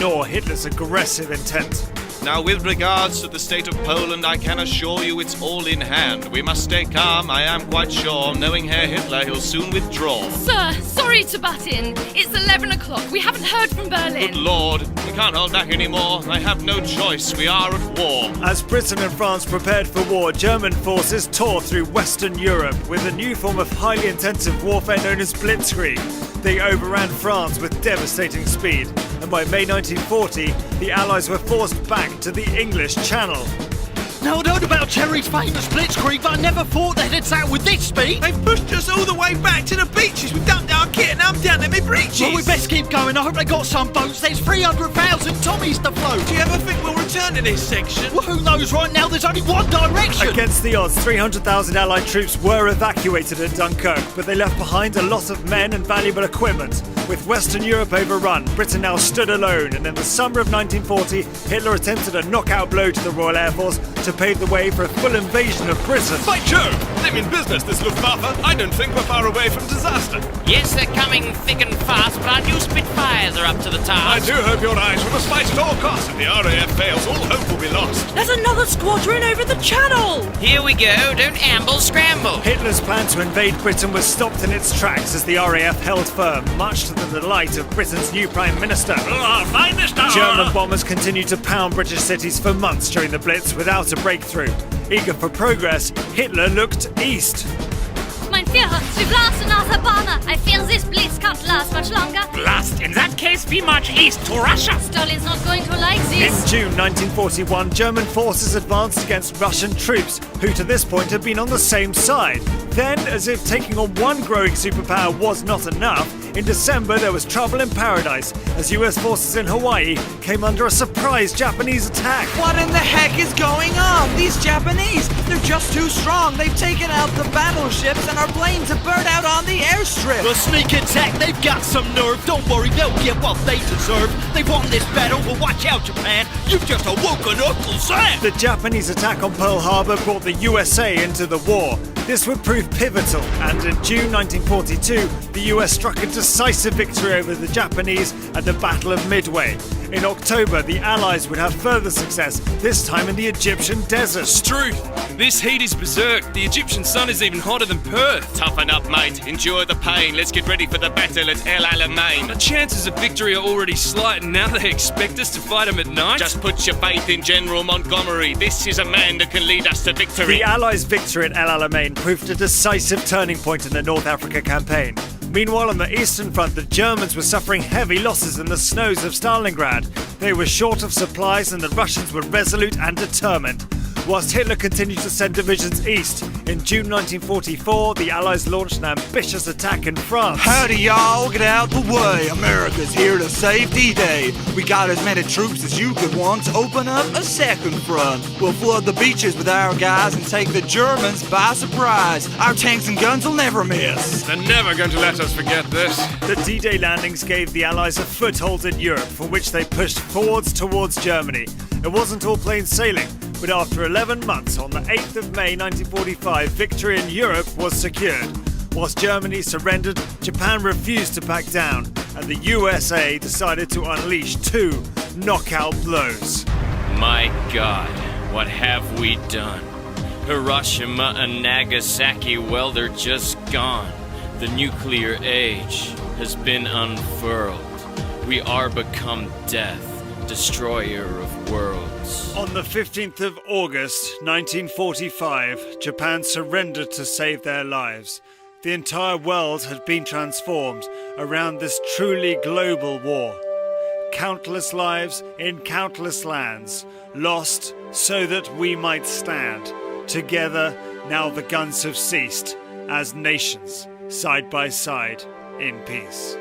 ignore Hitler's aggressive intent. Now, with regards to the state of Poland, I can assure you it's all in hand. We must stay calm, I am quite sure. Knowing Herr Hitler, he'll soon withdraw. Sir, sorry to butt in. It's 11 o'clock. We haven't heard from Berlin. Good Lord, we can't hold back anymore. I have no choice. We are at war. As Britain and France prepared for war, German forces tore through Western Europe with a new form of highly intensive warfare known as blitzkrieg. They overran France with devastating speed, and by May 1940, the Allies were forced back to the English Channel. Now, I'd heard about Cherry's famous blitzkrieg, but I never thought they'd hit out with this speed. They've pushed us all the way back to the beaches. We've dumped our kit and I'm down to my breeches. Well, we best keep going. I hope they got some boats. There's 300,000 Tommies to float. Do you ever think we'll return to this section? Well, who knows? Right now, there's only one direction. Against the odds, 300,000 Allied troops were evacuated at Dunkirk, but they left behind a lot of men and valuable equipment. With Western Europe overrun, Britain now stood alone, and in the summer of 1940, Hitler attempted a knockout blow to the Royal Air Force to pave the way for a full invasion of Britain. By Jove! They mean business, this Luftwaffe. I don't think we're far away from disaster. Yes, they're coming thick and fast, but our new Spitfires are up to the task. I do hope your eyes will fight at all costs. If the RAF fails, all hope will be lost. There's another squadron over the channel! Here we go, don't amble, scramble. Hitler's plan to invade Britain was stopped in its tracks as the RAF held firm, much to the delight of Britain's new Prime Minister. German bombers continued to pound British cities for months during the Blitz without a breakthrough. Eager for progress, Hitler looked east. Mein Führer, we blast another bomber. I fear this blitz can't last much longer. Blast? In that case, we march east to Russia. Stalin's not going to like In this. June 1941, German forces advanced against Russian troops, who to this point had been on the same side. Then, as if taking on one growing superpower was not enough, in December there was trouble in paradise as US forces in Hawaii came under a surprise Japanese attack. What in the heck is going on? These Japanese, they're just too strong. They've taken out the battleships and our planes have burned out on the airstrip. The sneak attack, they've got some nerve. Don't worry, they'll get what they deserve. They've won this battle, but watch out, Japan. You've just awoken Uncle Sam. The Japanese attack on Pearl Harbor brought the USA into the war. This would prove pivotal, and in June 1942, the US struck a decisive victory over the Japanese at the Battle of Midway. In October, the Allies would have further success, this time in the Egyptian desert. Struth, this heat is berserk. The Egyptian sun is even hotter than Perth. Toughen up, mate. Endure the pain. Let's get ready for the battle at El Alamein. The chances of victory are already slight, and now they expect us to fight them at night? Just put your faith in General Montgomery. This is a man that can lead us to victory. The Allies' victory at El Alamein proved a decisive turning point in the North Africa campaign. Meanwhile, on the Eastern Front, the Germans were suffering heavy losses in the snows of Stalingrad. They were short of supplies and the Russians were resolute and determined. Whilst Hitler continued to send divisions east, in June 1944, the Allies launched an ambitious attack in France. Howdy, y'all. Get out the way. America's here to save D-Day. We got as many troops as you could want to open up a second front. We'll flood the beaches with our guys and take the Germans by surprise. Our tanks and guns will never miss. They're never going to let us forget this. The D-Day landings gave the Allies a foothold in Europe, from which they pushed forwards towards Germany. It wasn't all plain sailing, but after 11 months, on the 8th of May 1945, victory in Europe was secured. Whilst Germany surrendered, Japan refused to back down, and the USA decided to unleash two knockout blows. My God, what have we done? Hiroshima and Nagasaki, well, they're just gone. The nuclear age has been unfurled. We are become death, destroyer of worlds. On the 15th of August 1945, Japan surrendered to save their lives. The entire world had been transformed around this truly global war. Countless lives in countless lands, lost so that we might stand. Together, now the guns have ceased, as nations, side by side, in peace.